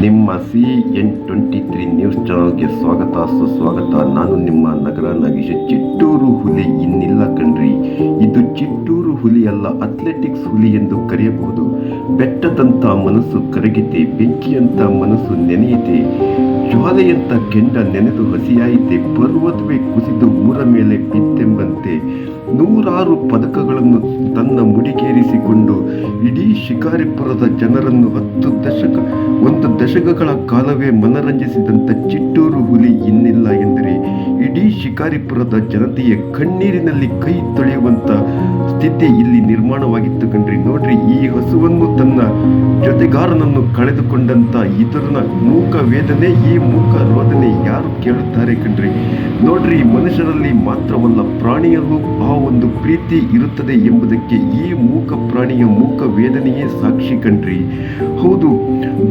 ನಿಮ್ಮ CN23 news ಚಾನಲ್ಗೆ ಸ್ವಾಗತ ಸುಸ್ವಾಗತ. ನಾನು ನಿಮ್ಮ ನಗರ ನಾಗೇಶ್. ಚಿಟ್ಟೂರು ಹುಲಿ ಇನ್ನಿಲ್ಲ ಕಣ್ರಿ. ಇದು ಚಿಟ್ಟೂರು ಹುಲಿ ಅಲ್ಲ, ಅಥ್ಲೆಟಿಕ್ಸ್ ಹುಲಿ ಎಂದು ಕರೆಯಬಹುದು. ಬೆಟ್ಟದಂತ ಮನಸ್ಸು ಕರಗಿದೆ, ಬೆಂಕಿಯಂತ ಮನಸ್ಸು ನೆನೆಯಿತೆ, ಜ್ವಾಲೆಯಂತ ಕೆಂಡ ನೆನೆದು ಹಸಿಯಾಯಿತೆ, ಪರ್ವತವೇ ಕುಸಿದು ಊರ ಮೇಲೆ ಬಿತ್ತೆಂಬಂತೆ ನೂರಾರು ಪದಕಗಳನ್ನು ತನ್ನ ಮುಡಿಗೇರಿಸಿಕೊಂಡು ಇಡೀ ಶಿಕಾರಿಪುರದ ಜನರನ್ನು ಒಂದು ದಶಕಗಳ ಕಾಲವೇ ಮನರಂಜಿಸಿದಂಥ ಚಿಟ್ಟೂರು ಹುಲಿ ಇನ್ನಿಲ್ಲ ಎಂದರೆ ಇಡೀ ಶಿಕಾರಿಪುರದ ಜನತೆಯ ಕಣ್ಣೀರಿನಲ್ಲಿ ಕೈ ತೊಳೆಯುವಂಥ ಸ್ಥಿತಿ ಇಲ್ಲಿ ನಿರ್ಮಾಣವಾಗಿತ್ತು ಕಣ್ರಿ. ನೋಡ್ರಿ, ಈ ಹಸುವನ್ನು ತನ್ನ ಜೊತೆಗಾರನನ್ನು ಕಳೆದುಕೊಂಡಂತ ಇದರ ಮೂಕ ವೇದನೆ, ಈ ಮೂಕ ರೋದನೆ ಯಾರು ಕೇಳುತ್ತಾರೆ ಕಣ್ರಿ. ನೋಡ್ರಿ, ಮನುಷ್ಯರಲ್ಲಿ ಮಾತ್ರವಲ್ಲ, ಪ್ರಾಣಿಯಲ್ಲೂ ಆ ಒಂದು ಪ್ರೀತಿ ಇರುತ್ತದೆ ಎಂಬುದಕ್ಕೆ ಈ ಮೂಕ ಪ್ರಾಣಿಯ ಮೂಕ ವೇದನೆಯೇ ಸಾಕ್ಷಿ ಕಣ್ರಿ. ಹೌದು,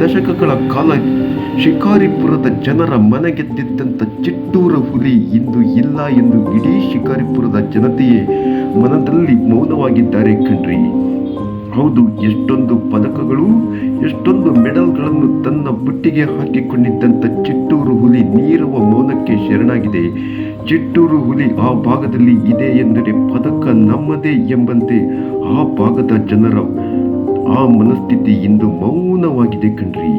ದಶಕಗಳ ಕಾಲ ಶಿಕಾರಿಪುರದ ಜನರ ಮನಗೆದ್ದಿದ್ದಂಥ ಚಿಟ್ಟೂರ ಹುಲಿ ಇಂದು ಇಲ್ಲ ಎಂದು ಇಡೀ ಶಿಕಾರಿಪುರದ ಜನತೆಯೇ ಮನದಲ್ಲಿ ಮೌನವಾಗಿದ್ದಾರೆ ಕಣ್ರಿ. ಹೌದು, ಎಷ್ಟೊಂದು ಪದಕಗಳು, ಎಷ್ಟೊಂದು ಮೆಡಲ್ಗಳನ್ನು ತನ್ನ ಬುಟ್ಟಿಗೆ ಹಾಕಿಕೊಂಡಿದ್ದಂಥ ಚಿಟ್ಟೂರು ಹುಲಿ ನೀರವ ಮೌನಕ್ಕೆ ಶರಣಾಗಿದೆ. ಚಿಟ್ಟೂರು ಹುಲಿ ಆ ಭಾಗದಲ್ಲಿ ಇದೆ ಎಂದರೆ ಪದಕ ನಮ್ಮದೇ ಎಂಬಂತೆ ಆ ಭಾಗದ ಜನರ ಆ ಮನಸ್ಥಿತಿ ಇಂದು ಮೌನವಾಗಿದೆ ಕಣ್ರಿ.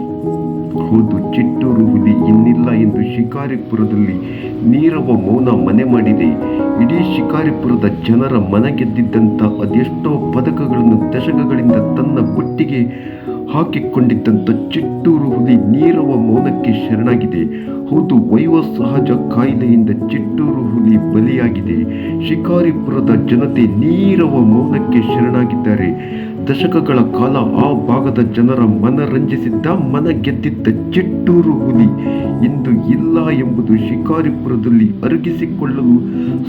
ಹೌದು, ಚಿಟ್ಟೂರು ಹುಲಿ ಇನ್ನಿಲ್ಲ ಎಂದು ಶಿಕಾರಿಪುರದಲ್ಲಿ ನೀರವ ಮೌನ ಮನೆ ಮಾಡಿದೆ. ಇಡೀ ಶಿಕಾರಿಪುರದ ಜನರ ಮನಗೆದ್ದಿದ್ದಂಥ ಅದೆಷ್ಟೋ ಪದಕಗಳನ್ನು ದಶಕಗಳಿಂದ ತನ್ನ ಬುಟ್ಟಿಗೆ ಹಾಕಿಕೊಂಡಿದ್ದಂಥ ಚಿಟ್ಟೂರು ಹುಲಿ ನೀರವ ಮೌನಕ್ಕೆ ಶರಣಾಗಿದೆ. ಹೌದು, ವಯೋಸಹಜ ಕಾಯಿಲೆಯಿಂದ ಚಿಟ್ಟೂರು ಹುಲಿ ಬಲಿಯಾಗಿದೆ. ಶಿಕಾರಿಪುರದ ಜನತೆ ನೀರವ ಮೌನಕ್ಕೆ ಶರಣಾಗಿದ್ದಾರೆ. ದಶಕಗಳ ಕಾಲ ಆ ಭಾಗದ ಜನರ ಮನರಂಜಿಸಿದ್ದ, ಮನ ಗೆದ್ದಿದ್ದ ಚಿಟ್ಟೂರು ಹುಲಿ ಇಂದು ಇಲ್ಲ ಎಂಬುದು ಶಿಕಾರಿಪುರದಲ್ಲಿ ಅರಗಿಸಿಕೊಳ್ಳಲು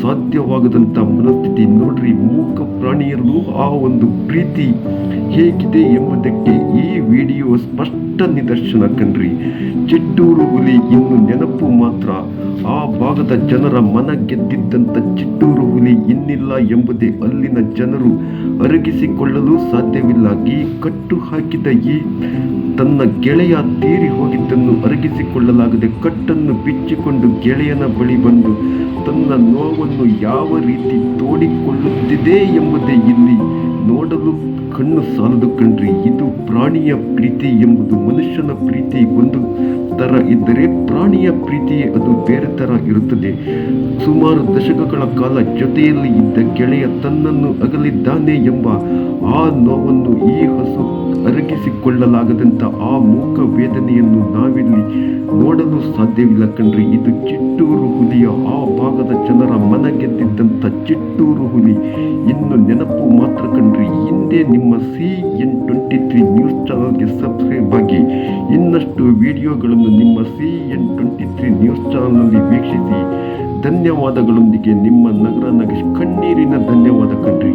ಸಾಧ್ಯವಾಗದಂಥ ಮನಸ್ಥಿತಿ. ನೋಡ್ರಿ, ಮೂಕ ಪ್ರಾಣಿಯಲ್ಲೂ ಆ ಒಂದು ಪ್ರೀತಿ ಹೇಗಿದೆ ಎಂಬುದಕ್ಕೆ ಈ ವಿಡಿಯೋ ಸ್ಪಷ್ಟ ನಿದರ್ಶನ ಕಣ್ರಿ. ಚಿಟ್ಟೂರು ಹುಲಿ ಇನ್ನು ನೆನಪು ಮಾತ್ರ. ಆ ಭಾಗದ ಜನರ ಮನ ಗೆದ್ದಿದ್ದಂಥ ಚಿಟ್ಟೂರು ಹುಲಿ ಇನ್ನಿಲ್ಲ ಎಂಬುದೇ ಅಲ್ಲಿನ ಜನರು ಅರಗಿಸಿಕೊಳ್ಳಲು ಸಾಧ್ಯವಿಲ್ಲ. ಈ ಕಟ್ಟು ಹಾಕಿದ ಈ ತನ್ನ ಗೆಳೆಯ ತೀರಿ ಹೋಗಿದ್ದನ್ನು ಅರಗಿಸಿಕೊಳ್ಳಲಾಗದೆ ಕಟ್ಟನ್ನು ಬಿಚ್ಚಿಕೊಂಡು ಗೆಳೆಯನ ಬಳಿ ಬಂದು ತನ್ನ ನೋವನ್ನು ಯಾವ ರೀತಿ ತೋಡಿಕೊಳ್ಳುತ್ತಿದೆ ಎಂಬುದೇ ಇಲ್ಲಿ ನೋಡಲು ಕಣ್ಣು ಸಾಲದು ಕಣ್ರಿ. ಇದು ಪ್ರಾಣಿಯ ಪ್ರೀತಿ ಎಂಬುದು ಮನುಷ್ಯನ ಪ್ರೀತಿ ಒಂದು ತರ ಇದ್ದರೆ, ಪ್ರಾಣಿಯ ಪ್ರೀತಿಯೇ ಅದು ಬೇರೆ ತರ ಇರುತ್ತದೆ. ಸುಮಾರು ದಶಕಗಳ ಕಾಲ ಜೊತೆಯಲ್ಲಿ ಇದ್ದ ಗೆಳೆಯ ತನ್ನನ್ನು ಅಗಲಿದ್ದಾನೆ ಎಂಬ ಆ ನೋವನ್ನು ಈ ಹಸು ಅರಗಿಸಿಕೊಳ್ಳಲಾಗದಂತ ಆ ಮೂಕ ವೇದನೆಯನ್ನು ನಾವಿಲ್ಲಿ ನೋಡಲು ಸಾಧ್ಯವಿಲ್ಲ ಕಣ್ರಿ. ಇದು ಚಿಟ್ಟೂರು ಹುಲಿಯ ಆ ಭಾಗದ ಜನರ ಮನ ಗೆದ್ದಿದ್ದಂಥ ಚಿಟ್ಟೂರು ಹುಲಿ ಇನ್ನು ನೆನಪು ಮಾತ್ರ ಕಣ್ರಿ. ಹಿಂದೆ ನಿಮ್ಮ CN23 ನ್ಯೂಸ್ ಚಾನಲ್ಗೆ ಸಬ್ಸ್ಕ್ರೈಬ್ ಆಗಿ ಇನ್ನಷ್ಟು ವಿಡಿಯೋಗಳನ್ನು ನಿಮ್ಮ CN23 ನ್ಯೂಸ್ ಚಾನಲ್ನಲ್ಲಿ ವೀಕ್ಷಿಸಿ. ಧನ್ಯವಾದಗಳೊಂದಿಗೆ ನಿಮ್ಮ ನಗರ ನಾಗೇಶ್. ಕಣ್ಣೀರಿನ ಧನ್ಯವಾದ ಕಣ್ರಿ.